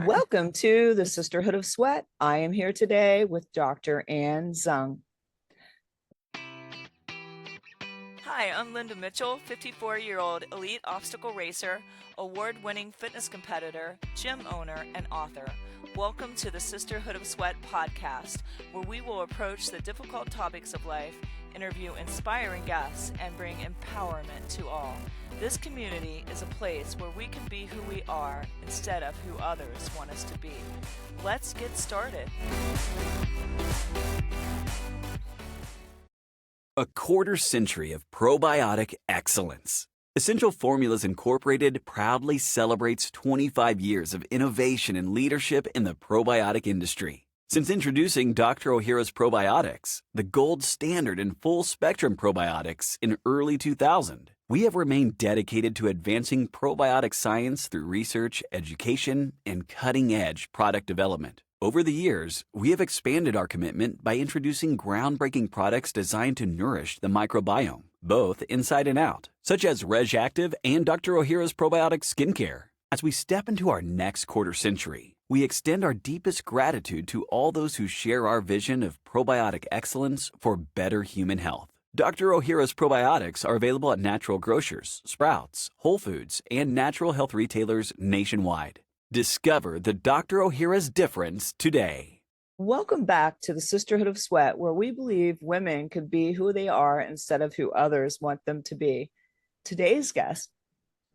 Welcome to the Sisterhood of Sweat. I am here today with Dr. Tsung. Hi, I'm Linda Mitchell, 54-year-old elite obstacle racer, award-winning fitness competitor, gym owner, and author. Welcome to the Sisterhood of Sweat podcast, where we will approach the difficult topics of life, interview inspiring guests, and bring empowerment to all. This community is a place where we can be who we are instead of who others want us to be. Let's get started. A quarter century of probiotic excellence. Essential Formulas Incorporated proudly celebrates 25 years of innovation and leadership in the probiotic industry. Since introducing Dr. Ohhira's Probiotics, the gold standard in full-spectrum probiotics in early 2000, we have remained dedicated to advancing probiotic science through research, education, and cutting-edge product development. Over the years, we have expanded our commitment by introducing groundbreaking products designed to nourish the microbiome, both inside and out, such as Reg Active and Dr. Ohhira's Probiotic Skincare. As we step into our next quarter century, we extend our deepest gratitude to all those who share our vision of probiotic excellence for better human health. Dr. Ohhira's probiotics are available at natural grocers, Sprouts, Whole Foods, and natural health retailers nationwide. Discover the Dr. Ohhira's difference today. Welcome back to the Sisterhood of Sweat, where we believe women could be who they are instead of who others want them to be. Today's guest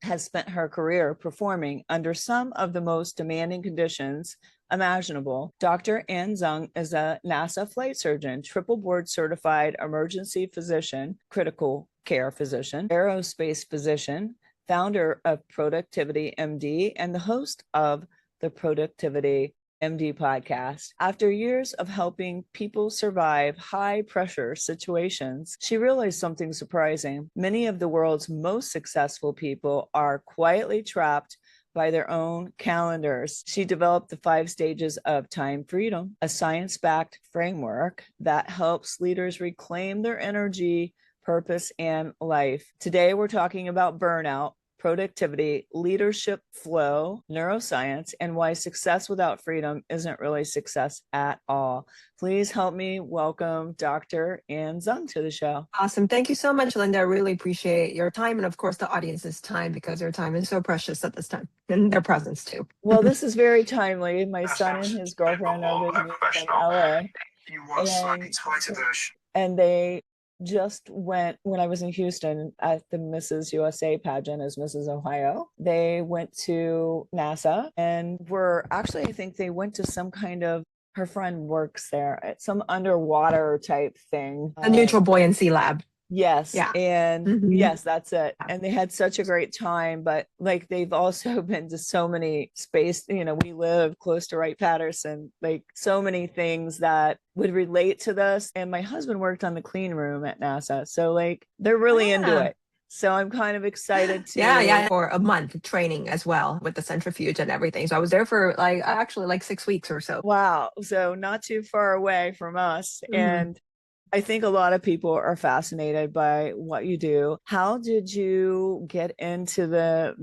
has spent her career performing under some of the most demanding conditions imaginable. Dr. Tsung is a NASA flight surgeon, triple board certified emergency physician, critical care physician, aerospace physician, founder of Productivity MD, and the host of the Productivity MD podcast. After years of helping people survive high pressure situations, she realized something surprising. Many of the world's most successful people are quietly trapped by their own calendars. She developed the 5 stages of time freedom, a science-backed framework that helps leaders reclaim their energy, purpose, and life. Today, we're talking about burnout, productivity, leadership flow, neuroscience, and why success without freedom isn't really success at all. Please help me welcome Dr. Tsung to the show. Awesome. Thank you so much, Linda. I really appreciate your time and, of course, the audience's time, because their time is so precious at this time, and their presence too. Well, this is very timely. My son and his girlfriend are visiting from LA. And they just went, when I was in Houston at the Mrs. USA pageant as Mrs. Ohio, they went to NASA and I think they went to some kind of, her friend works there at some underwater type thing. A neutral buoyancy lab. Yes. Yeah. And yes, that's it. And they had such a great time, but like they've also been to so many space, we live close to Wright-Patterson, like so many things that would relate to this. And my husband worked on the clean room at NASA. So like they're really into it. So I'm kind of excited to for a month training as well with the centrifuge and everything. So I was there for like 6 weeks or so. Wow. So not too far away from us. And I think a lot of people are fascinated by what you do. How did you get into the,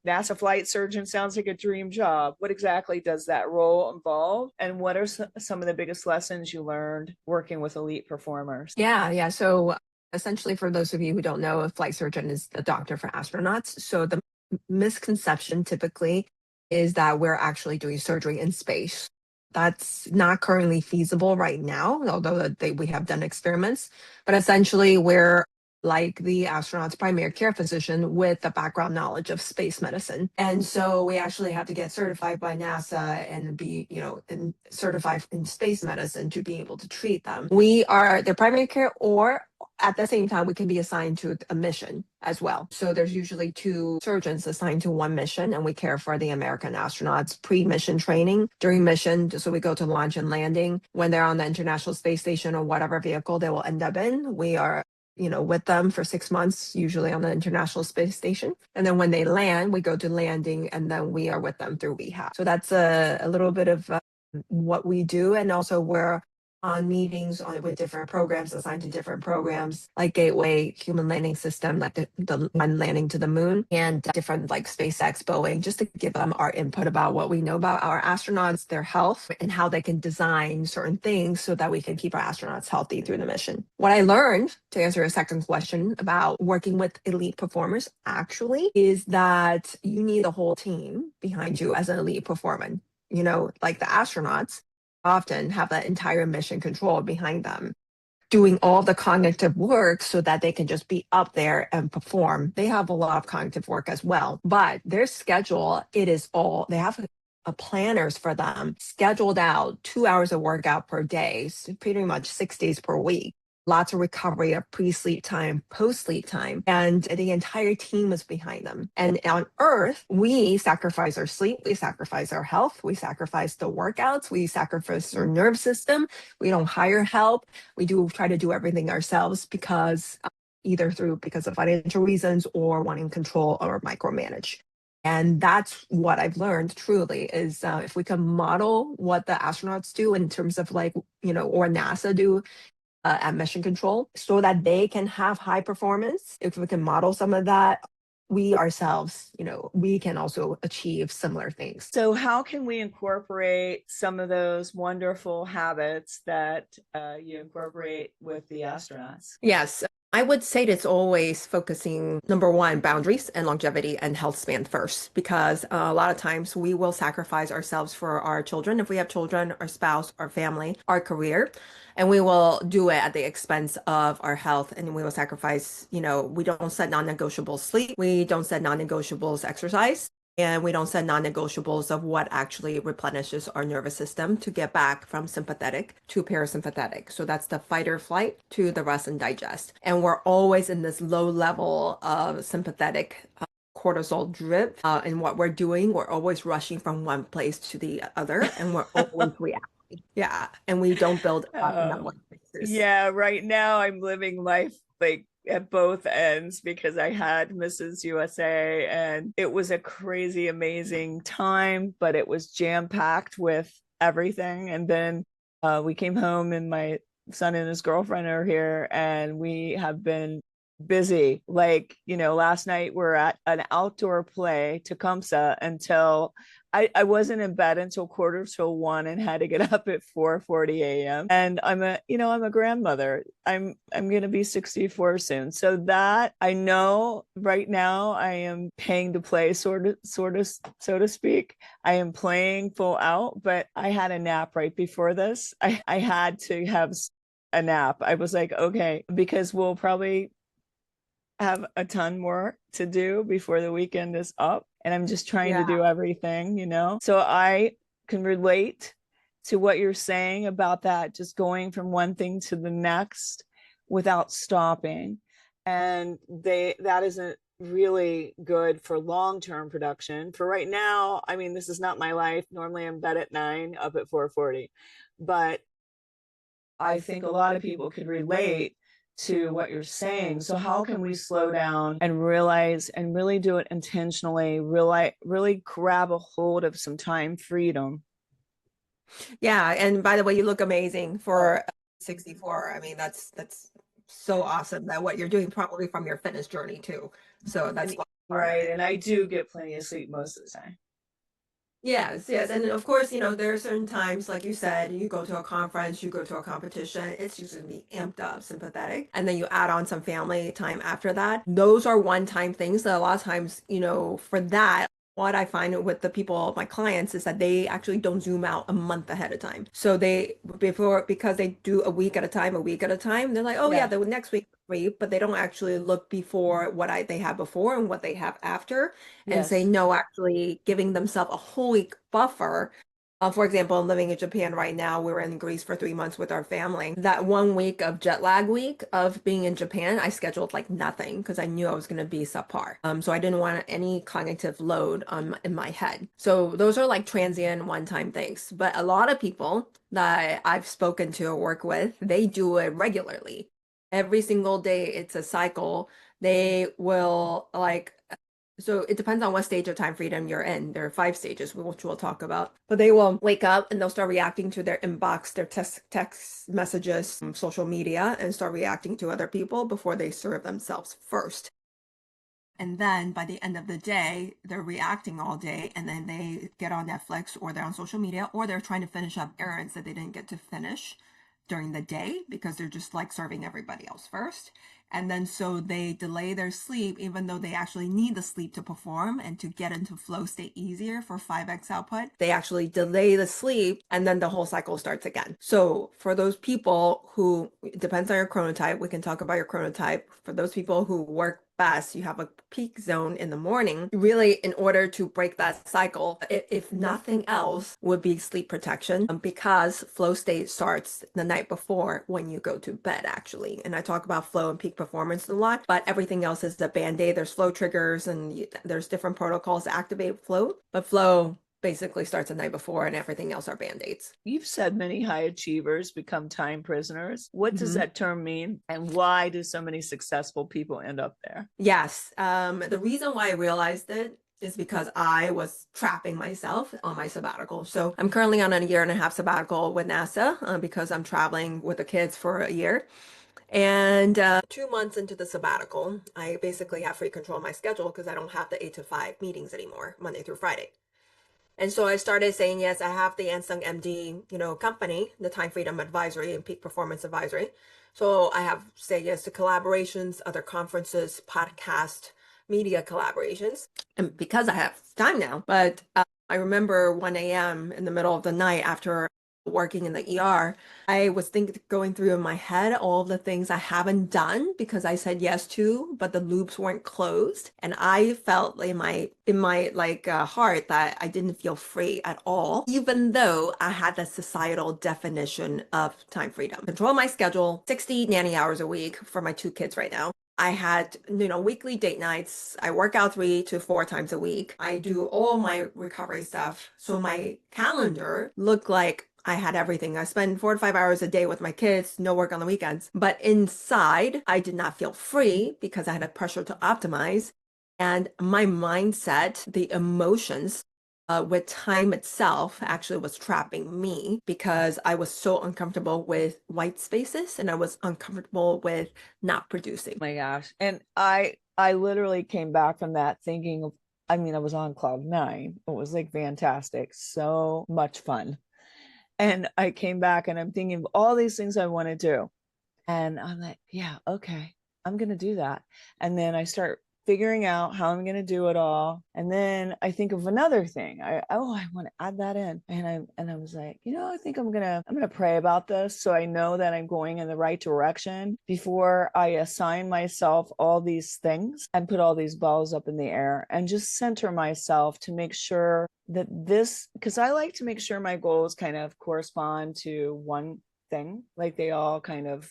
NASA flight surgeon sounds like a dream job. What exactly does that role involve? And what are some of the biggest lessons you learned working with elite performers? Yeah. So essentially, for those of you who don't know, a flight surgeon is the doctor for astronauts. So the misconception typically is that we're actually doing surgery in space. That's not currently feasible right now, although we have done experiments. But essentially, we're like the astronaut's primary care physician with the background knowledge of space medicine. And so we actually have to get certified by NASA and be, certified in space medicine to be able to treat them. We are their primary care, or at the same time, we can be assigned to a mission as well. So there's usually 2 surgeons assigned to one mission, and we care for the American astronauts pre-mission training, during mission. So we go to launch and landing. When they're on the International Space Station or whatever vehicle they will end up in, we are with them for 6 months, usually on the International Space Station. And then when they land, we go to landing, and then we are with them through rehab. So that's a little bit of what we do. And also we're on meetings with different programs assigned to different programs like Gateway, Human Landing System, like the one landing to the moon, and different like SpaceX, Boeing, just to give them our input about what we know about our astronauts, their health, and how they can design certain things so that we can keep our astronauts healthy through the mission. What I learned, to answer your second question about working with elite performers, actually, is that you need a whole team behind you as an elite performer. You know, like the astronauts often have that entire mission control behind them, doing all the cognitive work so that they can just be up there and perform. They have a lot of cognitive work as well, but their schedule, it is all, they have a planners for them scheduled out 2 hours of workout per day, so pretty much 6 days per week. Lots of recovery of pre-sleep time, post-sleep time, and the entire team is behind them. And on Earth, we sacrifice our sleep, we sacrifice our health, we sacrifice the workouts, we sacrifice our nerve system. We don't hire help. We do try to do everything ourselves because because of financial reasons or wanting control or micromanage. And that's what I've learned truly is if we can model what the astronauts do in terms of like, or NASA do at mission control so that they can have high performance. If we can model some of that, we ourselves, we can also achieve similar things. So how can we incorporate some of those wonderful habits that you incorporate with the astronauts? Yes. I would say it's always focusing, number one, boundaries and longevity and health span first, because a lot of times we will sacrifice ourselves for our children. If we have children, our spouse, our family, our career, and we will do it at the expense of our health. And we will sacrifice, we don't set non-negotiable sleep. We don't set non-negotiables exercise. And we don't set non-negotiables of what actually replenishes our nervous system to get back from sympathetic to parasympathetic. So that's the fight or flight to the rest and digest. And we're always in this low level of sympathetic cortisol drip. And what we're doing, we're always rushing from one place to the other, and we're always reacting. Yeah. And we don't build up network bases. Yeah, right now I'm living life like at both ends because I had Mrs. USA and it was a crazy, amazing time, but it was jam-packed with everything. And then we came home and my son and his girlfriend are here and we have been busy. Like, last night we're at an outdoor play, Tecumseh, until I wasn't in bed until 1:45 and had to get up at 4:40 a.m. And I'm a grandmother. I'm going to be 64 soon. So that I know right now I am paying to play sort of, so to speak. I am playing full out, but I had a nap right before this. I had to have a nap. I was like, okay, because we'll probably have a ton more to do before the weekend is up. And I'm just trying to do everything, So I can relate to what you're saying about that, just going from one thing to the next without stopping. And that isn't really good for long-term production. For right now, I mean, this is not my life. Normally I'm in bed at 9, up at 4:40. But I think a lot of people could relate to what you're saying. So how can we slow down and realize and really do it intentionally, really grab a hold of some time freedom? Yeah. And by the way, you look amazing for 64. I mean, that's so awesome that what you're doing probably from your fitness journey too. So that's right. And I do get plenty of sleep most of the time. Yes. And of course, there are certain times, like you said, you go to a conference, you go to a competition, it's usually gonna be amped up, sympathetic. And then you add on some family time after that. Those are one-time things that a lot of times, for that, what I find with the people, my clients, is that they actually don't zoom out a month ahead of time. So because they do a week at a time, they're like, oh yeah, the next week free, but they don't actually look before what they have before and what they have after, and say no, actually giving themselves a whole week buffer. For example, I'm living in Japan right now. We were in Greece for 3 months with our family. That 1 week of jet lag week of being in Japan, I scheduled like nothing because I knew I was going to be subpar. So I didn't want any cognitive load in my head. So those are like transient one-time things. But a lot of people that I've spoken to or work with, they do it regularly. Every single day, it's a cycle. They will like So it depends on what stage of time freedom you're in. There are 5 stages, which we'll talk about. But they will wake up and they'll start reacting to their inbox, their text messages, social media, and start reacting to other people before they serve themselves first. And then by the end of the day, they're reacting all day, and then they get on Netflix or they're on social media or they're trying to finish up errands that they didn't get to finish during the day because they're just like serving everybody else first. And then so they delay their sleep, even though they actually need the sleep to perform and to get into flow state easier for 5x output. They actually delay the sleep and then the whole cycle starts again. So for those people who, it depends on your chronotype, we can talk about your chronotype. For those people who work best, you have a peak zone in the morning, really in order to break that cycle, if nothing else, would be sleep protection, because flow state starts the night before when you go to bed actually. And I talk about flow and peak performance a lot, but everything else is the band-aid. There's flow triggers and there's different protocols to activate flow, but flow basically starts the night before and everything else are band-aids. You've said many high achievers become time prisoners. What does that term mean? And why do so many successful people end up there? Yes. The reason why I realized it is because I was trapping myself on my sabbatical. So I'm currently on a 1.5 year sabbatical with NASA because I'm traveling with the kids for a year. And 2 months into the sabbatical, I basically have free control of my schedule because I don't have the 8 to 5 meetings anymore, Monday through Friday. And so I started saying, yes, I have the Tsung MD, company, the Time Freedom Advisory and Peak Performance Advisory. So I have said yes to collaborations, other conferences, podcast, media collaborations. And because I have time now, but I remember 1 a.m. in the middle of the night after working in the ER, I was going through in my head all of the things I haven't done because I said yes to, but the loops weren't closed. And I felt in my heart that I didn't feel free at all, even though I had the societal definition of time freedom. Control my schedule, 60 nanny hours a week for my 2 kids right now. I had, weekly date nights. I work out 3 to 4 times a week. I do all my recovery stuff. So my calendar looked like I had everything. I spend 4 to 5 hours a day with my kids, no work on the weekends. But inside, I did not feel free because I had a pressure to optimize. And my mindset, the emotions, with time itself actually was trapping me because I was so uncomfortable with white spaces and I was uncomfortable with not producing. Oh my gosh. And I literally came back from that thinking of, I was on cloud 9. It was like fantastic. So much fun. And I came back and I'm thinking of all these things I want to do. And I'm like, yeah, okay, I'm going to do that. And then I start figuring out how I'm going to do it all. And then I think of another thing. I want to add that in. And I was like, I think I'm going to pray about this so I know that I'm going in the right direction before I assign myself all these things and put all these balls up in the air and just center myself to make sure that because I like to make sure my goals kind of correspond to one thing, like they all kind of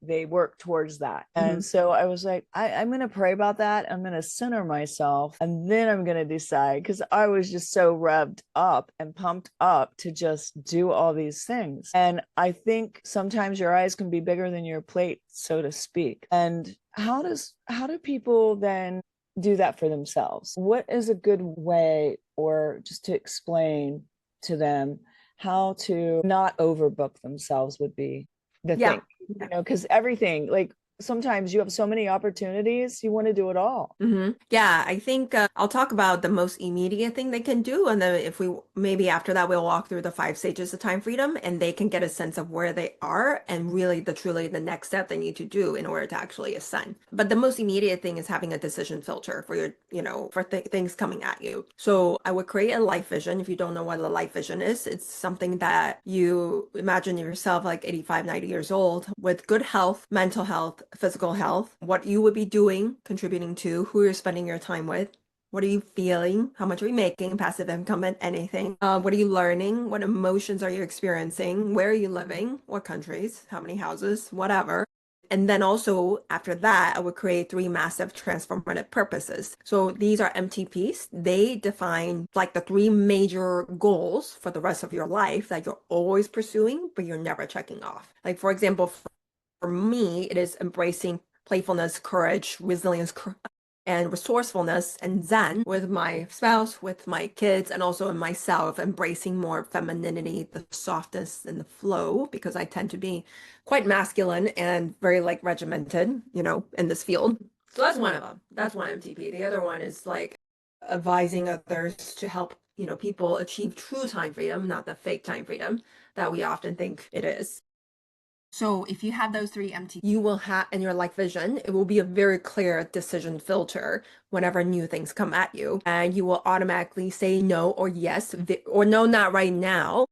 they work towards that. And so I was like, I'm going to pray about that. I'm going to center myself and then I'm going to decide, because I was just so revved up and pumped up to just do all these things. And I think sometimes your eyes can be bigger than your plate, so to speak. And how do people then do that for themselves? What is a good way, or just to explain to them how to not overbook themselves would be the thing, because everything, like sometimes you have so many opportunities, you want to do it all. Yeah, I think I'll talk about the most immediate thing they can do. And then if we maybe after that, we'll walk through the 5 stages of time freedom and they can get a sense of where they are and really truly the next step they need to do in order to actually ascend. But the most immediate thing is having a decision filter for your, for things coming at you. So I would create a life vision. If you don't know what a life vision is, it's something that you imagine yourself like 85, 90 years old with good health, mental health, physical health, what you would be doing, contributing to, who you're spending your time with, what are you feeling, how much are you making, passive income and anything, what are you learning, what emotions are you experiencing, where are you living, what countries, how many houses, whatever. And then also after that, I would create 3 massive transformative purposes. So these are MTPs. They define like the 3 major goals for the rest of your life that you're always pursuing, but you're never checking off. Like for example, for me, it is embracing playfulness, courage, resilience, and resourcefulness and zen with my spouse, with my kids, and also in myself, embracing more femininity, the softness and the flow, because I tend to be quite masculine and very like regimented, in this field. So that's one of them. That's one MTP. The other one is like advising others to help, people achieve true time freedom, not the fake time freedom that we often think it is. So if you have those three MT, you will have in your life vision, it will be a very clear decision filter whenever new things come at you. And you will automatically say no or yes, or no, not right now,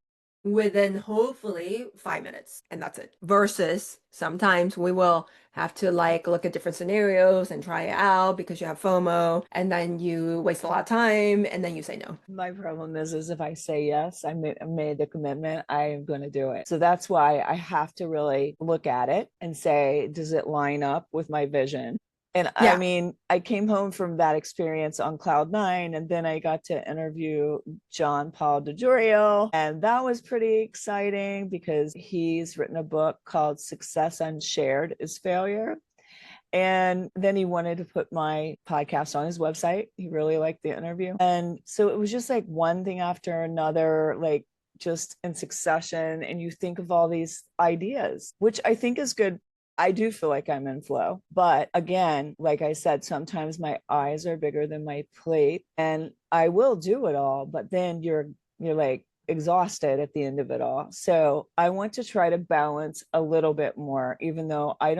within hopefully 5 minutes. And that's it. Versus sometimes we will have to like look at different scenarios and try it out because you have FOMO, and then you waste a lot of time and then you say no. My problem is if I say yes, I made the commitment, I am going to do it. So that's why I have to really look at it and say, does it line up with my vision? And Yeah. I mean, I came home from that experience on cloud nine, and then I got to interview John Paul DiGiorgio, and that was pretty exciting because he's written a book called Success Unshared is Failure. And then he wanted to put my podcast on his website. He really liked the interview. And so it was just like one thing after another, like just in succession. And you think of all these ideas, which I think is good. I do feel like I'm in flow. But again, like I said, sometimes my eyes are bigger than my plate and I will do it all. But then you're like exhausted at the end of it all. So I want to try to balance a little bit more, even though I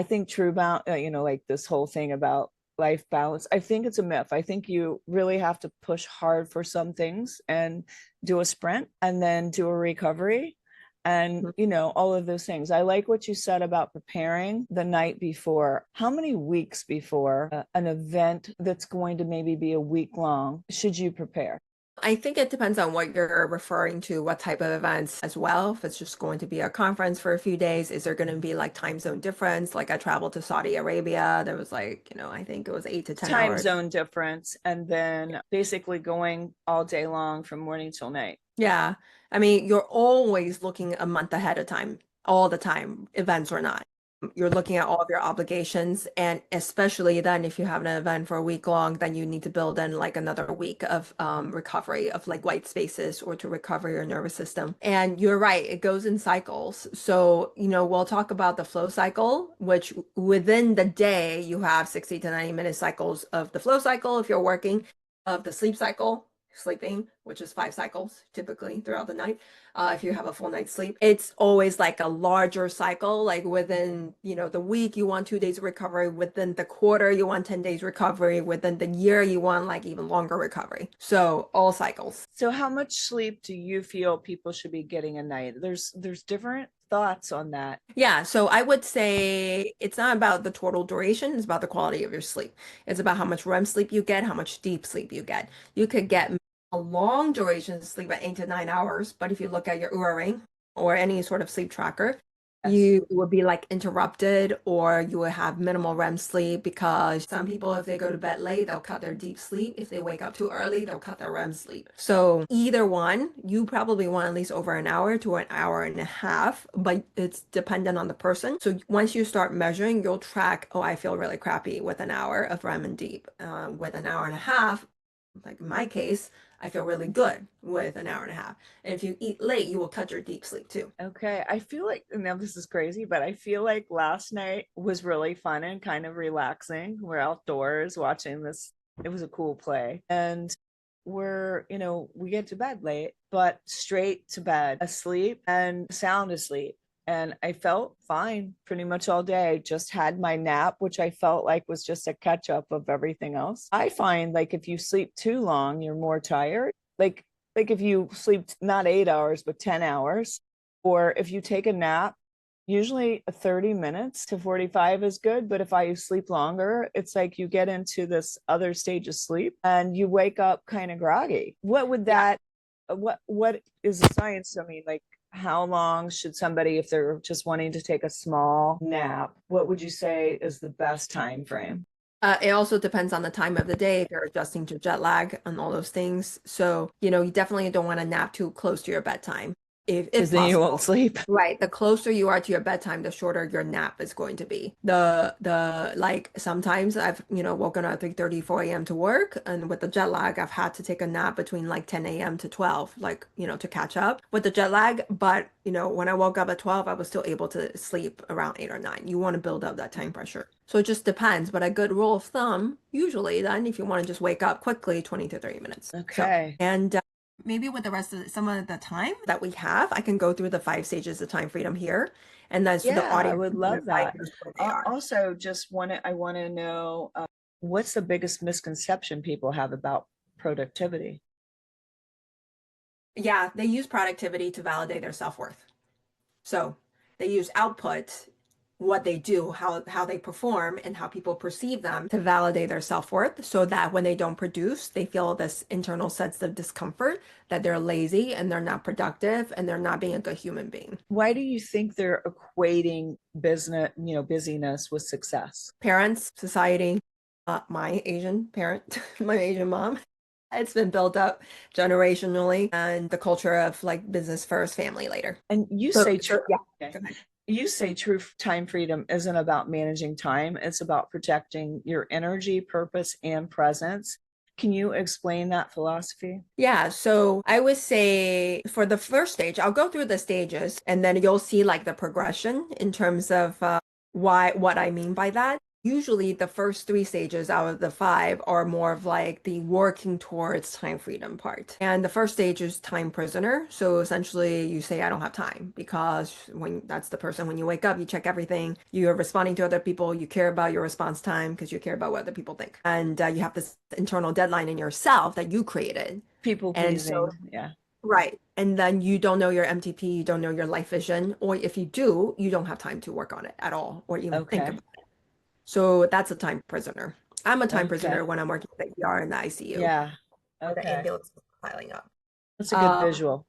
think true balance, like this whole thing about life balance, I think it's a myth. I think you really have to push hard for some things and do a sprint and then do a recovery and all of those things. I like what you said about preparing the night before. How many weeks before an event that's going to maybe be a week long should you prepare? I think it depends on what you're referring to, what type of events as well. If it's just going to be a conference for a few days, is there going to be like time zone difference? Like I traveled to Saudi Arabia, there was like, I think it was 8 to 10 time hours. zone difference, and then basically going all day long from morning till night. Yeah. I mean, you're always looking a month ahead of time, all the time, events or not. You're looking at all of your obligations, and especially then if you have an event for a week long, then you need to build in like another week of recovery of like white spaces or to recover your nervous system. And you're right, it goes in cycles. So, we'll talk about the flow cycle, which within the day you have 60 to 90 minute cycles of the flow cycle if you're working, of the sleep cycle, sleeping, which is 5 cycles typically throughout the night. If you have a full night's sleep, it's always like a larger cycle. Like within, the week, you want 2 days of recovery. Within the quarter, you want 10 days recovery. Within the year, you want like even longer recovery. So all cycles. So how much sleep do you feel people should be getting a night? There's different thoughts on that. Yeah, so I would say it's not about the total duration, it's about the quality of your sleep. It's about how much REM sleep you get, how much deep sleep you get. You could get a long duration sleep at 8 to 9 hours, but if you look at your Oura ring or any sort of sleep tracker, you would be like interrupted, or you would have minimal REM sleep, because some people, if they go to bed late, they'll cut their deep sleep. If they wake up too early, they'll cut their REM sleep. So either one, you probably want at least over an hour to an hour and a half, but it's dependent on the person. So once you start measuring, you'll track, oh, I feel really crappy with an hour of REM and deep. With an hour and a half, like in my case, I feel really good with an hour and a half. And if you eat late, you will cut your deep sleep too. Okay. I feel like, now this is crazy, but I feel like last night was really fun and kind of relaxing. We're outdoors watching this. It was a cool play. And we get to bed late, but straight to bed, asleep and sound asleep. And I felt fine pretty much all day. I just had my nap, which I felt like was just a catch up of everything else. I find like if you sleep too long, you're more tired. Like if you sleep not 8 hours, but 10 hours, or if you take a nap, usually 30 minutes to 45 is good. But if I sleep longer, it's like you get into this other stage of sleep and you wake up kind of groggy. What would that, what is the science? I mean, like, how long should somebody, if they're just wanting to take a small nap, what would you say is the best time frame? It also depends on the time of the day, if you're adjusting to jet lag and all those things. So, you definitely don't want to nap too close to your bedtime. if Because then you possible. won't sleep. Right. The closer you are to your bedtime, the shorter your nap is going to be. The like sometimes I've, woken up at 3:30, 4 a.m. to work, and with the jet lag, I've had to take a nap between like 10 a.m. to 12, like, to catch up with the jet lag. But, when I woke up at 12, I was still able to sleep around 8 or 9. You want to build up that time pressure. So it just depends. But a good rule of thumb, usually then, if you want to just wake up quickly, 20 to 30 minutes. Okay. And maybe with the rest of some of the time that we have, I can go through the 5 stages of time freedom here, and then so the Yeah, I audience would can love that. what they are. Also, I want to know what's the biggest misconception people have about productivity? Yeah, they use productivity to validate their self-worth. So they use output, what they do, how they perform, and how people perceive them to validate their self-worth, so that when they don't produce, they feel this internal sense of discomfort that they're lazy and they're not productive and they're not being a good human being. Why do you think they're equating busyness with success? Parents, society, my Asian parent, my Asian mom. It's been built up generationally, and the culture of like business first, family later. And you So, say yeah. okay. You say true time freedom isn't about managing time, it's about protecting your energy, purpose, and presence. Can you explain that philosophy? Yeah, so I would say for the first stage, I'll go through the stages and then you'll see like the progression in terms of what I mean by that. Usually the first 3 stages out of the 5 are more of like the working towards time freedom part. And the first stage is time prisoner. So essentially you say, I don't have time, because when that's the person, when you wake up, you check everything, you're responding to other people, you care about your response time because you care about what other people think. And you have this internal deadline in yourself that you created. People And so, pleasing. Yeah. right. And then you don't know your MTP, you don't know your life vision, or if you do, you don't have time to work on it at all or even think Okay. about it. So that's a time prisoner. I'm a time prisoner Okay. when I'm working at the ER in the ICU, Yeah. or the Okay. ambulance is piling up. That's a good Um, visual.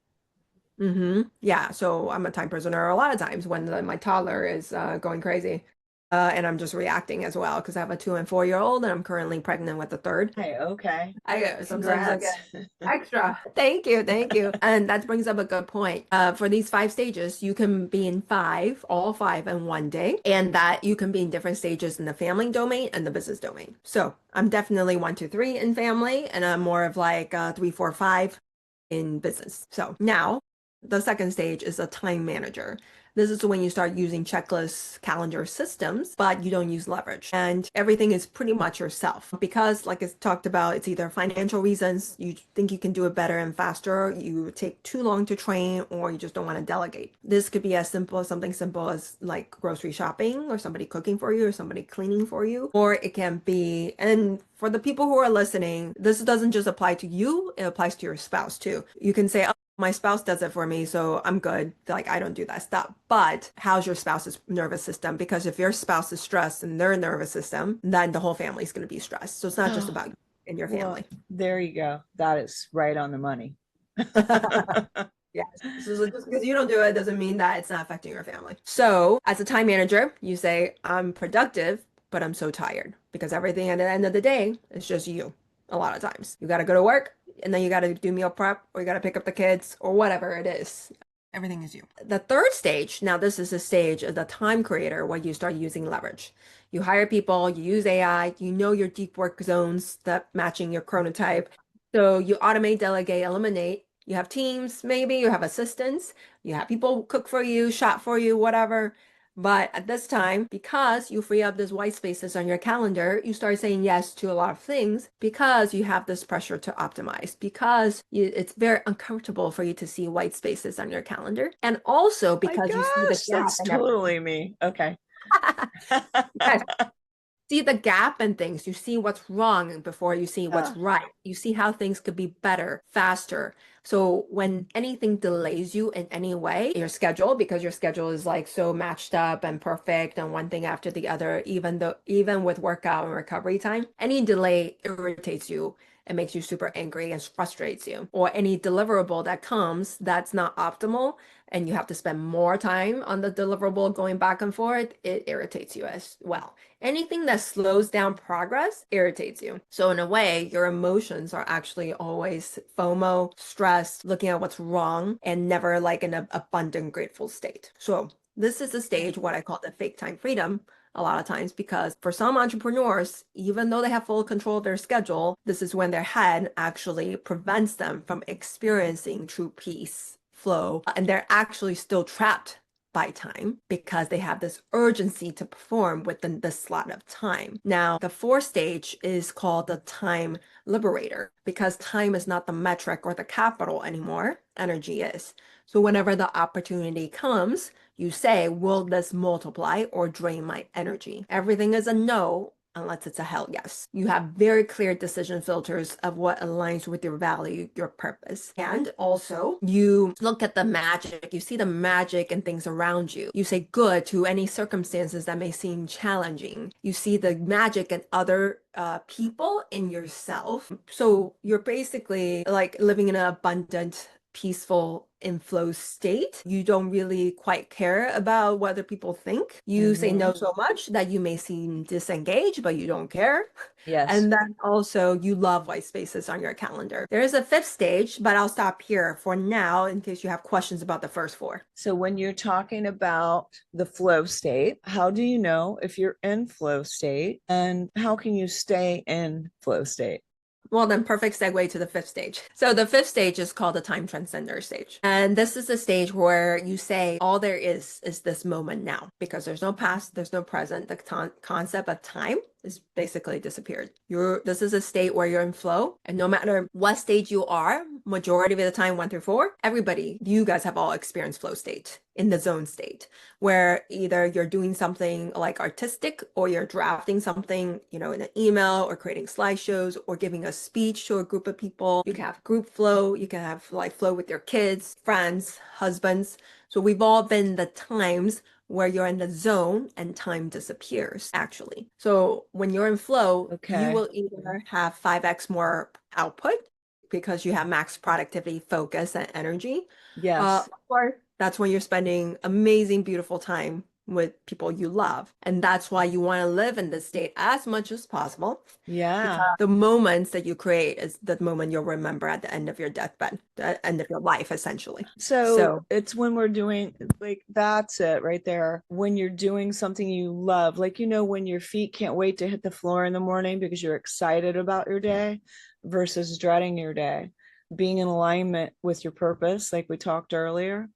Yeah, so I'm a time prisoner a lot of times when my toddler is going crazy. And I'm just reacting as well because I have a 2 and 4 year old and I'm currently pregnant with a third. Hey, okay. Sometimes I Congrats. get extra. Thank you, thank you. And that brings up a good point. For these 5 stages, you can be in all 5 in one day, and that you can be in different stages in the family domain and the business domain. So I'm definitely 1, 2, 3 in family, and I'm more of like 3, 4, 5 in business. So now the second stage is a time manager. This is when you start using checklists, calendar systems, but you don't use leverage. And everything is pretty much yourself. Because, like it's talked about, it's either financial reasons, you think you can do it better and faster, you take too long to train, or you just don't want to delegate. This could be as simple as something simple as like grocery shopping, or somebody cooking for you, or somebody cleaning for you. Or it can be, and for the people who are listening, this doesn't just apply to you, it applies to your spouse too. You can say, my spouse does it for me, so I'm good. Like, I don't do that stuff. But how's your spouse's nervous system? Because if your spouse is stressed in their nervous system, then the whole family is going to be stressed. So it's not just about you and your Well, family. there you go. That is right on the money. Yes. So just because you don't do it doesn't mean that it's not affecting your family. So as a time manager, you say, I'm productive, but I'm so tired, because everything at the end of the day is just you. A lot of times you got to go to work, and then you got to do meal prep, or you got to pick up the kids, or whatever it is. Everything is you. The third stage, now this is the stage of the time creator, where you start using leverage. You hire people, you use AI, you know your deep work zones that matching your chronotype. So you automate, delegate, eliminate. You have teams, maybe you have assistants, you have people cook for you, shop for you, whatever. But at this time, because you free up these white spaces on your calendar, you start saying yes to a lot of things because you have this pressure to optimize, because it's very uncomfortable for you to see white spaces on your calendar. And also My because you see the gosh, gap that's and totally me. Okay. yes, see the gap and things. You see what's wrong before you see what's Ah, right. You see how things could be better, faster. So when anything delays you in any way, your schedule, because your schedule is like so matched up and perfect and one thing after the other, even with workout and recovery time, any delay irritates you. it makes you super angry and frustrates you. Or any deliverable that comes that's not optimal and you have to spend more time on the deliverable going back and forth, it irritates you as well. Anything that slows down progress irritates you. So in a way, your emotions are actually always FOMO, stress, looking at what's wrong, and never like in an abundant, grateful state. So this is the stage, what I call the fake time freedom, a lot of times, because for some entrepreneurs, even though they have full control of their schedule, this is when their head actually prevents them from experiencing true peace, flow, and they're actually still trapped by time because they have this urgency to perform within this slot of time. Now, the fourth stage is called the time liberator because time is not the metric or the capital anymore, energy is. So whenever the opportunity comes, you say, will this multiply or drain my energy? Everything is a no unless it's a hell yes. You have very clear decision filters of what aligns with your value, your purpose. And also you look at the magic, you see the magic and things around you. You say good to any circumstances that may seem challenging. You see the magic in other people, in yourself. So you're basically like living in an abundant, peaceful in flow state. You don't really quite care about what other people think. You say no so much that you may seem disengaged, but you don't care. Yes. And then also you love white spaces on your calendar. There is a fifth stage, but I'll stop here for now in case you have questions about the first four. So when you're talking about the flow state, how do you know if you're in flow state and how can you stay in flow state? Well, then perfect segue to the fifth stage. So the fifth stage is called the time transcender stage. And this is a stage where you say all there is this moment now because there's no past, there's no present. The concept of time is basically disappeared. This is a state where you're in flow, and no matter what stage you are, majority of the time 1 through 4, you guys have all experienced flow state, in the zone state, where either you're doing something like artistic or you're drafting something, in an email or creating slideshows or giving a speech to a group of people. You can have group flow, you can have like flow with your kids, friends, husbands. So we've all been the times where you're in the zone and time disappears, actually. So when you're in flow, you will either have 5x more output because you have max productivity, focus, and energy. Yes. Or that's when you're spending amazing, beautiful time with people you love. And that's why you want to live in this state as much as possible. Yeah. Because the moments that you create is the moment you'll remember at the end of your deathbed, the end of your life, essentially. So it's when we're doing, like, that's it right there. When you're doing something you love, like, when your feet can't wait to hit the floor in the morning because you're excited about your day versus dreading your day, being in alignment with your purpose, like we talked earlier.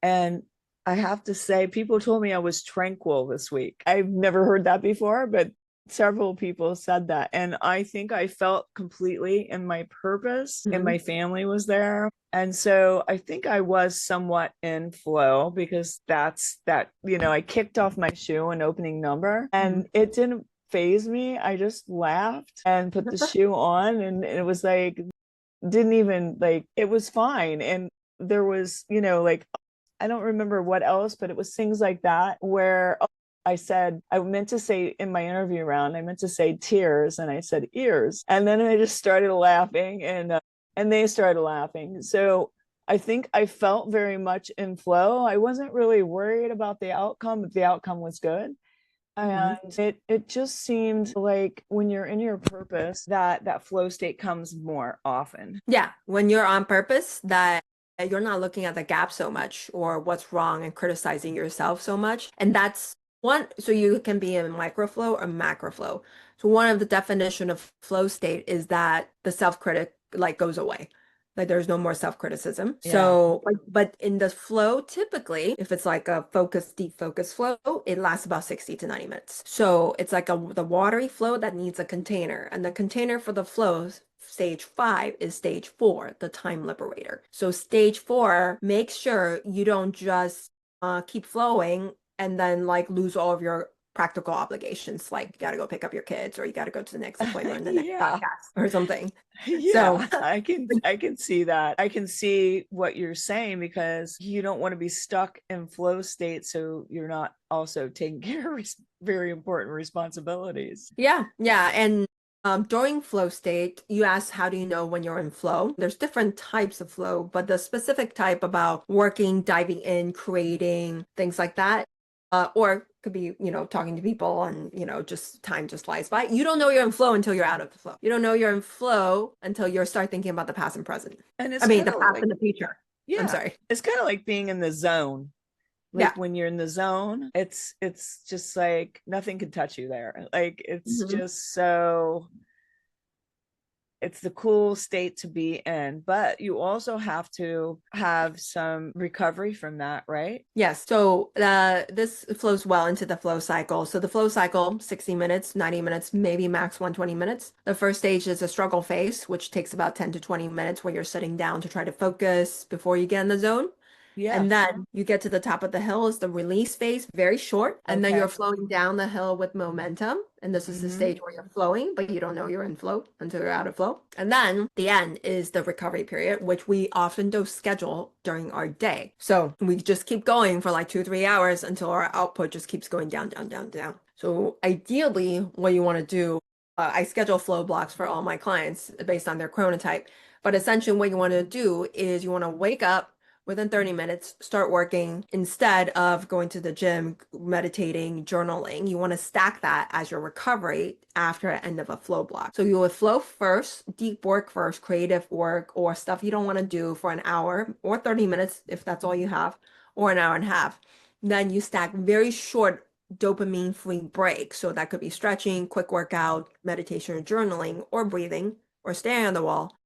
And I have to say, people told me I was tranquil this week. I've never heard that before, but several people said that. And I think I felt completely in my purpose and my family was there. And so I think I was somewhat in flow because that's that, I kicked off my shoe an opening number and it didn't faze me. I just laughed and put the shoe on and it was like, didn't even like, it was fine. And there was, like, I don't remember what else, but it was things like that where I meant to say in my interview round, I meant to say tears and I said ears. And then I just started laughing and they started laughing. So I think I felt very much in flow. I wasn't really worried about the outcome, but the outcome was good. And it just seemed like when you're in your purpose, that flow state comes more often. Yeah, when you're on purpose, that you're not looking at the gap so much or what's wrong and criticizing yourself so much. And that's one, so you can be in micro flow or macro flow. So one of the definition of flow state is that the self-critic like goes away. Like there's no more self-criticism. Yeah. So, but in the flow, typically, if it's like a deep focus flow, it lasts about 60 to 90 minutes. So it's like the watery flow that needs a container. And the container for the flows, stage 5 is stage 4, the time liberator. So stage 4 makes sure you don't just keep flowing and then like lose all of your practical obligations, like you got to go pick up your kids or you got to go to the next appointment or the next podcast or something. Yeah, so I can see that. I can see what you're saying because you don't want to be stuck in flow state, so you're not also taking care of very important responsibilities. Yeah, and During flow state, you asked how do you know when you're in flow? There's different types of flow, but the specific type about working, diving in, creating, things like that, or could be, talking to people and, just time just flies by. You don't know you're in flow until you're out of the flow. You don't know you're in flow until you start thinking about the past and present. And I it's mean, kind the of past like, and the future. I'm yeah, sorry. it's kind of like being in the zone. Yeah. Like when you're in the zone, it's just like nothing can touch you there. Like it's Mhm. just so it's the cool state to be in, but you also have to have some recovery from that, right? Yes. So this flows well into the flow cycle. So the flow cycle, 60 minutes, 90 minutes, maybe max 120 minutes. The first stage is a struggle phase, which takes about 10 to 20 minutes where you're sitting down to try to focus before you get in the zone. Yeah. And then you get to the top of the hill is the release phase, very short. And then you're Okay. flowing down the hill with momentum. And this is the Mm-hmm. stage where you're flowing, but you don't know you're in flow until you're out of flow. And then the end is the recovery period, which we often don't schedule during our day. So we just keep going for like 2, 3 hours until our output just keeps going down, down, down, down. So ideally, what you want to do, I schedule flow blocks for all my clients based on their chronotype. But essentially, what you want to do is you want to wake up within 30 minutes, start working instead of going to the gym, meditating, journaling. You want to stack that as your recovery after the end of a flow block. So you would flow first, deep work first, creative work, or stuff you don't want to do for an hour or 30 minutes if that's all you have, or an hour and a half. Then you stack very short dopamine free breaks. So that could be stretching, quick workout, meditation, or journaling, or breathing, or staring on the wall.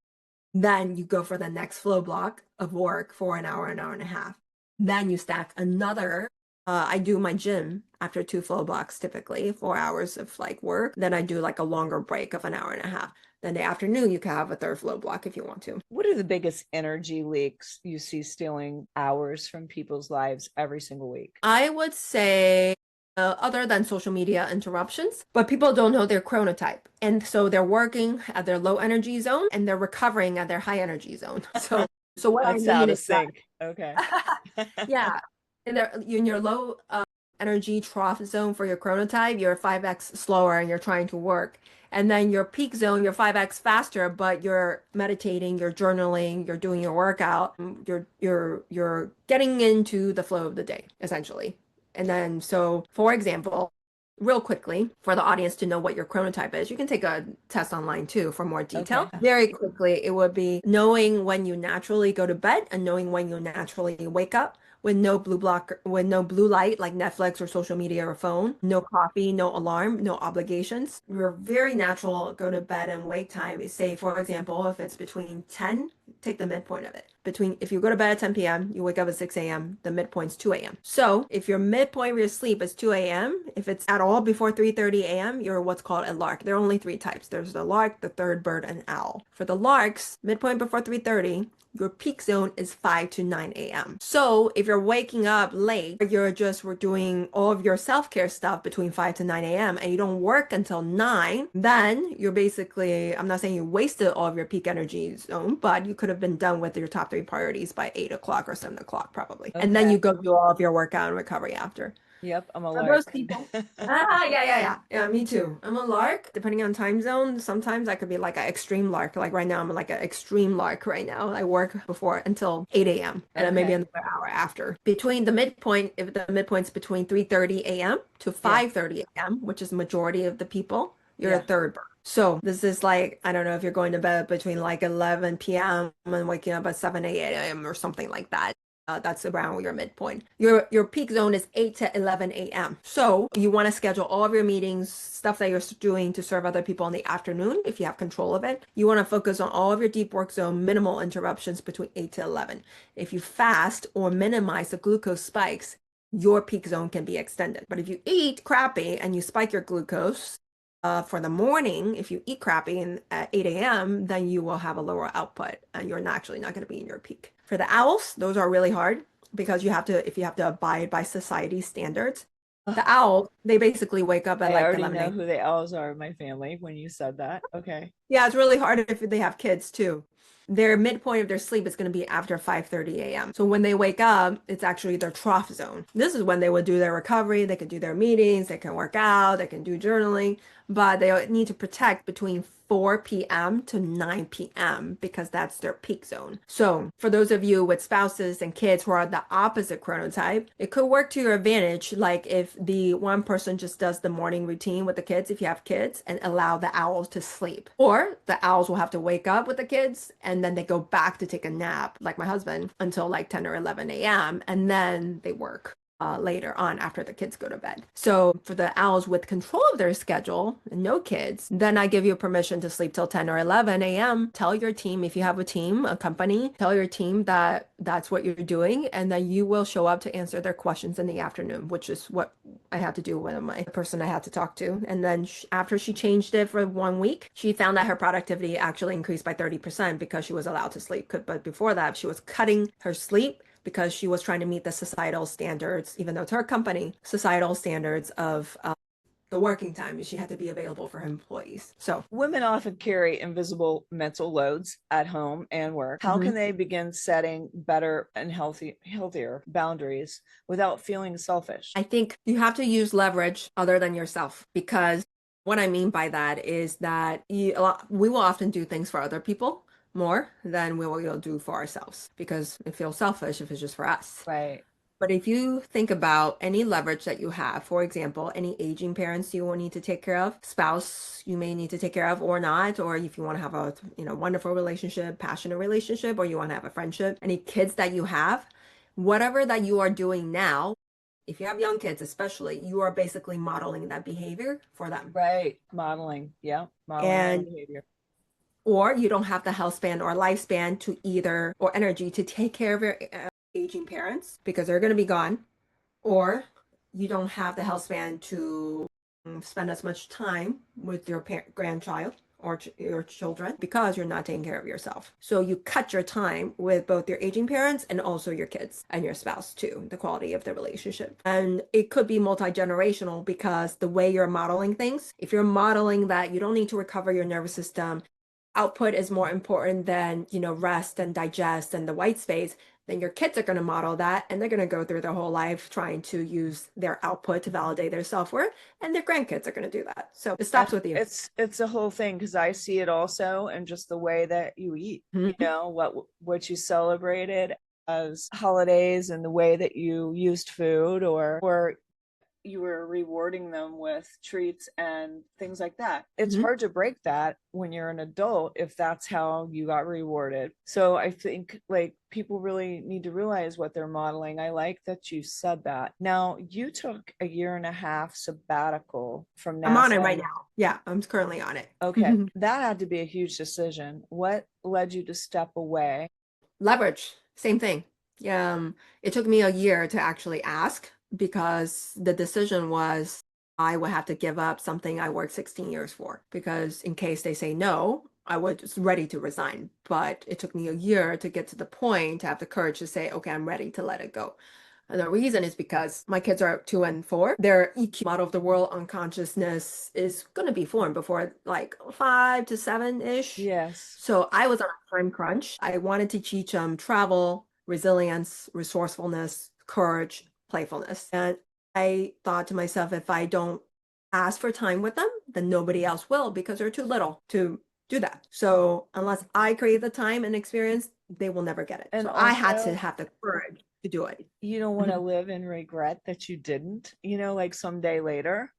Then you go for the next flow block of work for an hour and a half. Then you stack another. I do my gym after 2 flow blocks, typically 4 hours of like work. Then I do like a longer break of an hour and a half. Then the afternoon, you can have a third flow block if you want to. What are the biggest energy leaks you see stealing hours from people's lives every single week? I would say other than social media interruptions, but people don't know their chronotype. And so they're working at their low energy zone and they're recovering at their high energy zone. So what I That's out mean of is that, sync. Okay. yeah, in your low energy trough zone for your chronotype, you're 5x slower and you're trying to work. And then your peak zone, you're 5x faster, but you're meditating, you're journaling, you're doing your workout, you're getting into the flow of the day, essentially. And then so for example, real quickly for the audience to know what your chronotype is, you can take a test online too for more detail. Okay. Very quickly, it would be knowing when you naturally go to bed and knowing when you naturally wake up with no with no blue light like Netflix or social media or phone, no coffee, no alarm, no obligations. Your very natural go to bed and wake time is, say, for example, if it's between 10, take the midpoint of it. If you go to bed at 10 p.m., you wake up at 6 a.m., the midpoint's 2 a.m. So if your midpoint of your sleep is 2 a.m., if it's at all before 3:30 a.m., you're what's called a lark. There are only 3 types. There's the lark, the third bird, and owl. For the larks, midpoint before 3:30, your peak zone is 5 to 9 a.m. So if you're waking up late, we're doing all of your self-care stuff between 5 to 9 a.m. and you don't work until 9, then you're basically, I'm not saying you wasted all of your peak energy zone, but you could have been done with your top 3 priorities by 8 o'clock or 7 o'clock probably. And then Okay. you go do all of your workout and recovery after. Yep, I'm a For lark. those people. Yeah, me too. I'm a lark. Depending on time zone, sometimes I could be like an extreme lark. Like right now, I'm like an extreme lark right now. I work before until 8 a.m. and then maybe Okay. another hour after. Between the midpoint, if the midpoint's between 3:30 a.m. to Yeah. 5:30 a.m., which is the majority of the people, you're Yeah. a third bird. So this is like, I don't know if you're going to bed between like 11 p.m. and waking up at 7 a.m. or something like that. That's around your midpoint. Your peak zone is 8 to 11 a.m. So you want to schedule all of your meetings, stuff that you're doing to serve other people in the afternoon, if you have control of it. You want to focus on all of your deep work zone, minimal interruptions between 8 to 11. If you fast or minimize the glucose spikes, your peak zone can be extended. But if you eat crappy and you spike your glucose, for the morning, if you eat crappy at 8 a.m., then you will have a lower output and you're actually not going to be in your peak. For the owls, those are really hard because if you have to abide by society standards. The owls, they basically wake up at I like already 11 know a.m. who the owls are in my family when you said that. Okay. Yeah, it's really hard if they have kids too. Their midpoint of their sleep is going to be after 5:30 a.m. So when they wake up, it's actually their trough zone. This is when they would do their recovery. They can do their meetings, they can work out, they can do journaling. but they need to protect between 4 p.m. to 9 p.m. because that's their peak zone. So for those of you with spouses and kids who are the opposite chronotype, it could work to your advantage. Like if the one person just does the morning routine with the kids, if you have kids, and allow the owls to sleep. Or the owls will have to wake up with the kids and then they go back to take a nap, like my husband, until like 10 or 11 a.m. and then they work later on after the kids go to bed. So for the owls with control of their schedule and no kids, then I give you permission to sleep till 10 or 11 a.m. Tell your team, if you have a team, a company, tell your team that that's what you're doing, and then you will show up to answer their questions in the afternoon, which is what I had to do with my person I had to talk to. And then after she changed it for 1 week, she found that her productivity actually increased by 30% because she was allowed to sleep. But before that, she was cutting her sleep because she was trying to meet the societal standards, even though it's her company, societal standards of the working time. She had to be available for her employees. So women often carry invisible mental loads at home and work. How can they begin setting better and healthier boundaries without feeling selfish? I think you have to use leverage other than yourself, because what I mean by that is that we will often do things for other people more than we will do for ourselves because it feels selfish if it's just for us. Right. But if you think about any leverage that you have, for example, any aging parents you will need to take care of, spouse you may need to take care of or not, or if you want to have a wonderful relationship, passionate relationship, or you want to have a friendship, any kids that you have, whatever that you are doing now, if you have young kids especially, you are basically modeling that behavior for them. Right. Modeling. Yeah. Modeling behavior. Or you don't have the health span or lifespan to either, or energy to take care of your aging parents because they're going to be gone, or you don't have the health span to spend as much time with your grandchild or your children because you're not taking care of yourself. So you cut your time with both your aging parents and also your kids and your spouse too, the quality of the relationship. And it could be multi-generational because the way you're modeling things, if you're modeling that you don't need to recover your nervous system, output is more important than, rest and digest and the white space, then your kids are going to model that and they're going to go through their whole life trying to use their output to validate their self-worth, and their grandkids are going to do that. So it stops with you. It's a whole thing because I see it also in just the way that you eat, what you celebrated as holidays and the way that you used food or you were rewarding them with treats and things like that. It's hard to break that when you're an adult if that's how you got rewarded. So I think like people really need to realize what they're modeling. I like that you said that. Now, you took a 1.5 year sabbatical from NASA. I'm on it right now. Yeah, I'm currently on it. Okay. That had to be a huge decision. What led you to step away? Leverage, same thing. It took me a year to actually ask, because the decision was I would have to give up something I worked 16 years for, because in case they say no, I was ready to resign. But it took me a year to get to the point to have the courage to say, okay, I'm ready to let it go. And the reason is because my kids are 2 and 4. Their EQ, model of the world unconsciousness, is going to be formed before like 5 to 7-ish. Yes. So I was on a time crunch. I wanted to teach them travel, resilience, resourcefulness, courage, playfulness. And I thought to myself, if I don't ask for time with them, then nobody else will, because they're too little to do that. So unless I create the time and experience, they will never get it. And so also, I had to have the courage to do it. You don't want to live in regret that you didn't, like someday later,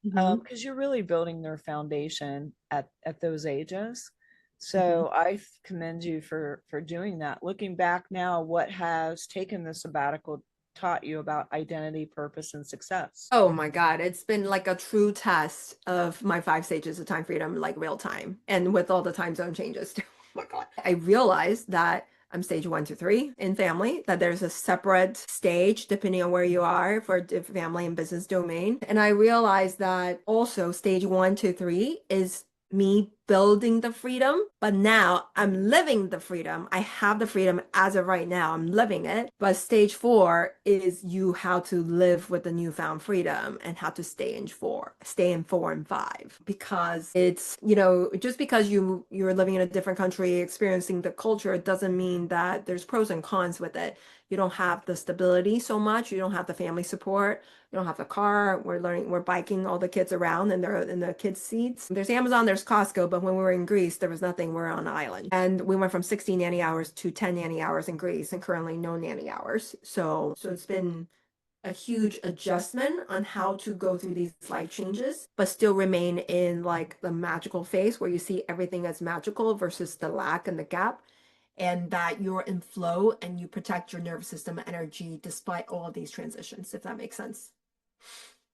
because you're really building their foundation at those ages. So I commend you for doing that. Looking back now, what has taken the sabbatical taught you about identity, purpose, and success? Oh my God, it's been like a true test of my 5 stages of time freedom, like real time, and with all the time zone changes too. Oh my God. I realized that I'm stage 1 to 3 in family, that there's a separate stage depending on where you are for family and business domain. And I realized that also stage 1 to 3 is me building the freedom, but now I'm living the freedom. I have the freedom as of right now. I'm living it. But stage 4 is you how to live with the newfound freedom and how to stay in 4 and 5. Because it's, just because you're living in a different country, experiencing the culture, it doesn't mean that there's pros and cons with it. You don't have the stability so much. You don't have the family support. You don't have the car. We're biking all the kids around and they're in the kids' seats. There's Amazon, there's Costco, but when we were in Greece, there was nothing. We're on an island. And we went from 60 nanny hours to 10 nanny hours in Greece and currently no nanny hours. So it's been a huge adjustment on how to go through these life changes, but still remain in like the magical phase where you see everything as magical versus the lack and the gap, and that you're in flow and you protect your nervous system energy despite all of these transitions, if that makes sense.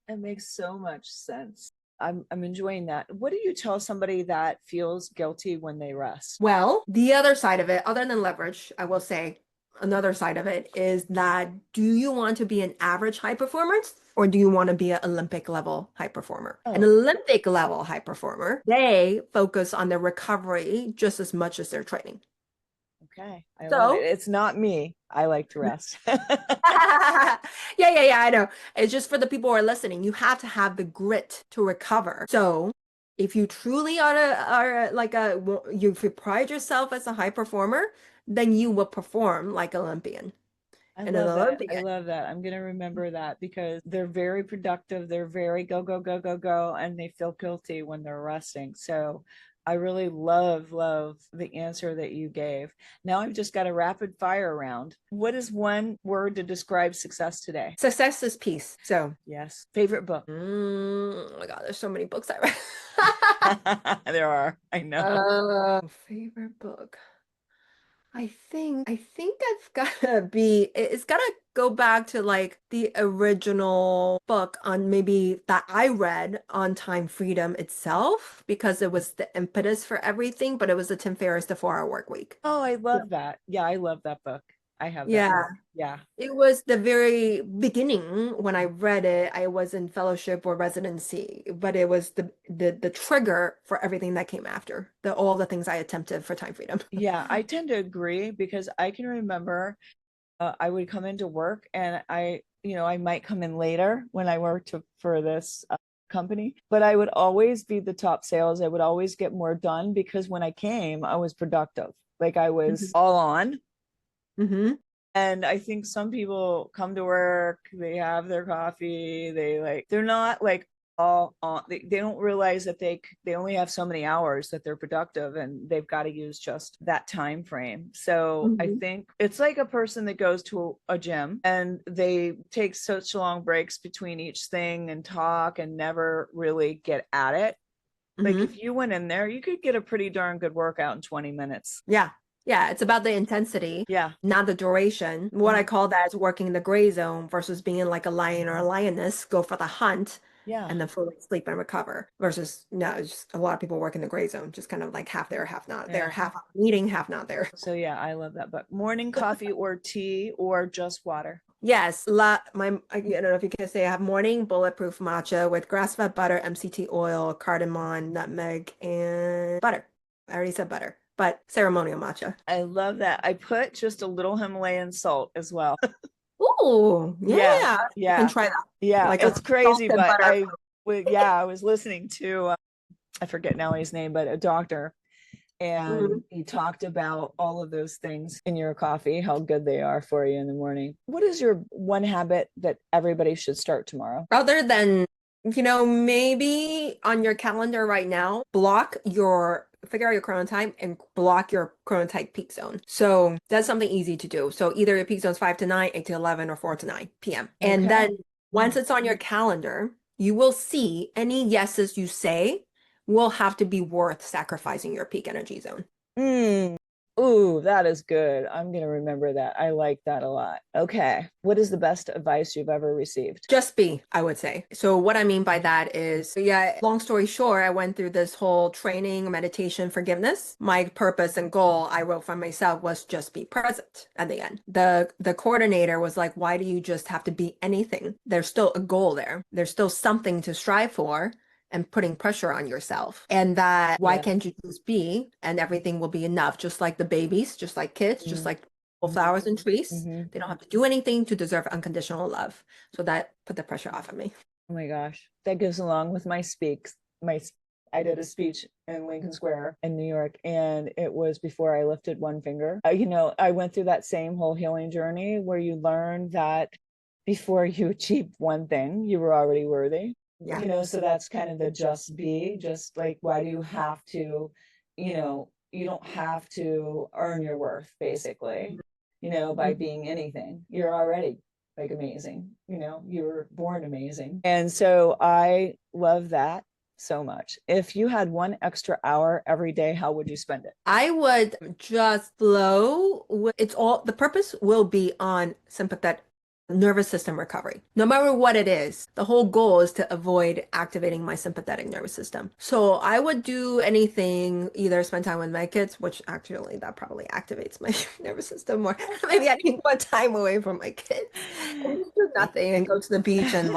It makes so much sense. I'm enjoying that. What do you tell somebody that feels guilty when they rest? Well, the other side of it, other than leverage, I will say another side of it is that do you want to be an average high performer or do you want to be an Olympic level high performer? An Olympic level high performer, they focus on their recovery just as much as their training. Okay. I love it. It's not me. I like to rest. Yeah, I know. It's just for the people who are listening. You have to have the grit to recover. So if you truly you pride yourself as a high performer, then you will perform like Olympian. I love that. I'm going to remember that because they're very productive. They're very go, go, go, go, go. And they feel guilty when they're resting. So I really love the answer that you gave. Now I've just got a rapid fire round. What is one word to describe success today? Success is peace. So yes. Favorite book? Oh my God, there's so many books I read. There are. I know. Favorite book. I think it's gotta go back to like the original book on maybe that I read on time freedom itself, because it was the impetus for everything, but it was the Tim Ferriss, The 4-Hour Work Week. Oh, I love that. Yeah, I love that book. I have that. Yeah. book. Yeah. It was the very beginning when I read it. I was in fellowship or residency, but it was the trigger for everything that came after, all the things I attempted for time freedom. Yeah, I tend to agree because I can remember I would come into work and I might come in later when I worked for this company, but I would always be the top sales. I would always get more done because when I came, I was productive. Like I was all on. Mm-hmm. And I think some people come to work, they have their coffee, they're not like all on, they don't realize that they only have so many hours that they're productive and they've got to use just that time frame. So I think it's like a person that goes to a gym and they take such long breaks between each thing and talk and never really get at it. Like if you went in there, you could get a pretty darn good workout in 20 minutes. Yeah. Yeah, it's about the intensity, not the duration. What I call that is working the gray zone versus being like a lion or a lioness, go for the hunt, and then fully sleep and recover. Versus, no, it's just a lot of people work in the gray zone, just kind of like half there, half not there, half eating, half not there. So yeah, I love that book. Morning coffee or tea or just water? Yes, I don't know if you can say I have morning bulletproof matcha with grass-fed butter, MCT oil, cardamom, nutmeg, and butter. I already said butter. But ceremonial matcha. I love that. I put just a little Himalayan salt as well. Oh, yeah. You can try that. Yeah, like it's crazy, but I was listening to, I forget Nellie's name, but a doctor, and he talked about all of those things in your coffee, how good they are for you in the morning. What is your one habit that everybody should start tomorrow? Other than, maybe on your calendar right now, figure out your chronotype and block your chronotype peak zone. So that's something easy to do. So either your peak zone is 5 to 9, 8 to 11, or 4 to 9 p.m. And then once it's on your calendar, you will see any yeses you say will have to be worth sacrificing your peak energy zone. Ooh, that is good. I'm going to remember that. I like that a lot. Okay. What is the best advice you've ever received? Just be, I would say. So what I mean by that is, long story short, I went through this whole training, meditation, forgiveness. My purpose and goal I wrote for myself was just be present at the end. The coordinator was like, why do you just have to be anything? There's still a goal there. There's still something to strive for. And putting pressure on yourself, and that why can't you just be, and everything will be enough, just like the babies, just like kids, just like flowers and trees. They don't have to do anything to deserve unconditional love. So that put the pressure off of me. Oh my gosh, that goes along with my I did a speech in Lincoln Square in New York, and it was before I lifted one finger. I went through that same whole healing journey where you learn that before you achieved one thing, you were already worthy. Yeah. So that's kind of the just be, just like, why do you have to, you don't have to earn your worth, basically, by being anything. You're already like amazing, you were born amazing. And so I love that so much. If you had one extra hour every day, how would you spend it? I would just flow with it's all the purpose will be on sympathetic nervous system recovery. No matter what it is, the whole goal is to avoid activating my sympathetic nervous system. So I would do anything, either spend time with my kids, which actually that probably activates my nervous system more. Maybe I need more time away from my kids. And just do nothing and go to the beach and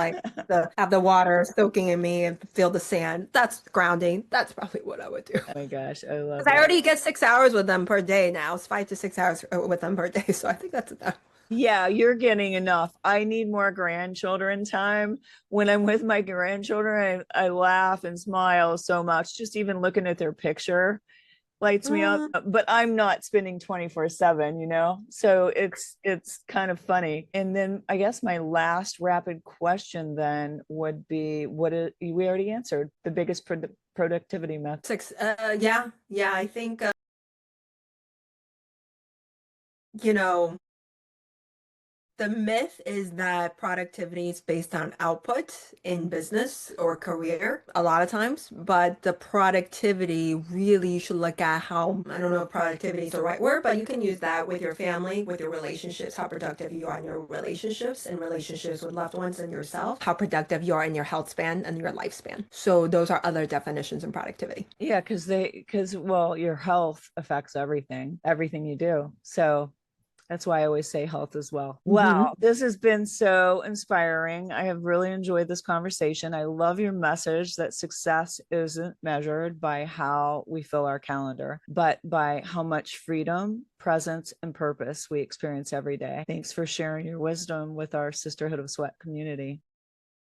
have the water soaking in me and feel the sand. That's grounding. That's probably what I would do. Oh my gosh, I love Because I already get 6 hours with them per day now. It's 5 to 6 hours with them per day. So I think that's enough. Yeah, you're getting enough. I need more grandchildren time. When I'm with my grandchildren, I laugh and smile so much. Just even looking at their picture lights me up. But I'm not spending 24/7, So it's kind of funny. And then I guess my last rapid question then would be, we already answered the biggest productivity myth. Yeah. I think, you know, the myth is that productivity is based on output in business or career a lot of times, but the productivity really you should look at how, I don't know if productivity is the right word, but you can use that with your family, with your relationships, how productive you are in your relationships and relationships with loved ones and yourself, how productive you are in your health span and your lifespan. So those are other definitions in productivity. Yeah, because your health affects everything you do. So that's why I always say health as well. Wow, this has been so inspiring. I have really enjoyed this conversation. I love your message that success isn't measured by how we fill our calendar, but by how much freedom, presence, and purpose we experience every day. Thanks for sharing your wisdom with our Sisterhood of Sweat community.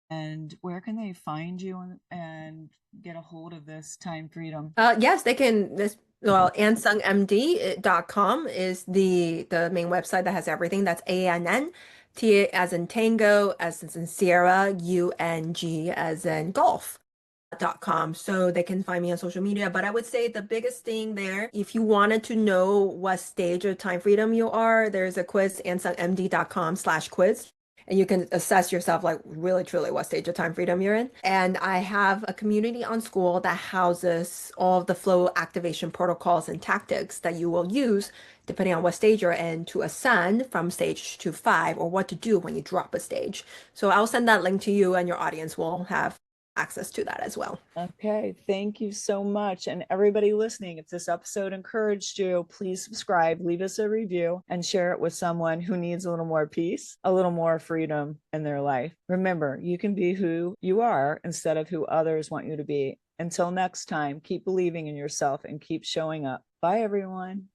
And where can they find you and get a hold of this time freedom? Yes, they can. AnnSungMD.com is the main website that has everything. That's ANN, T as in Tango, as in Sierra, UNG as in golf.com. So they can find me on social media. But I would say the biggest thing there, if you wanted to know what stage of time freedom you are, there's a quiz, AnnSungMD.com/quiz. And you can assess yourself like really truly what stage of time freedom you're in. And I have a community on School that houses all of the flow activation protocols and tactics that you will use depending on what stage you're in to ascend from stage to 5, or what to do when you drop a stage. So I'll send that link to you, and your audience will have access to that as well. Okay, thank you so much. And everybody listening, if this episode encouraged you, please subscribe, leave us a review, and share it with someone who needs a little more peace, a little more freedom in their life. Remember, you can be who you are instead of who others want you to be. Until next time, keep believing in yourself and keep showing up. Bye, everyone.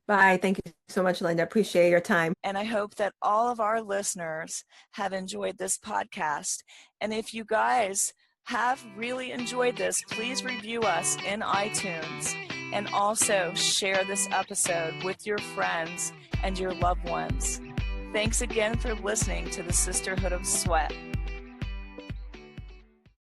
Bye. Thank you so much, Linda. Appreciate your time. And I hope that all of our listeners have enjoyed this podcast. And if you guys have really enjoyed this, please review us in iTunes, and also share this episode with your friends and your loved ones. Thanks again for listening to the Sisterhood of Sweat.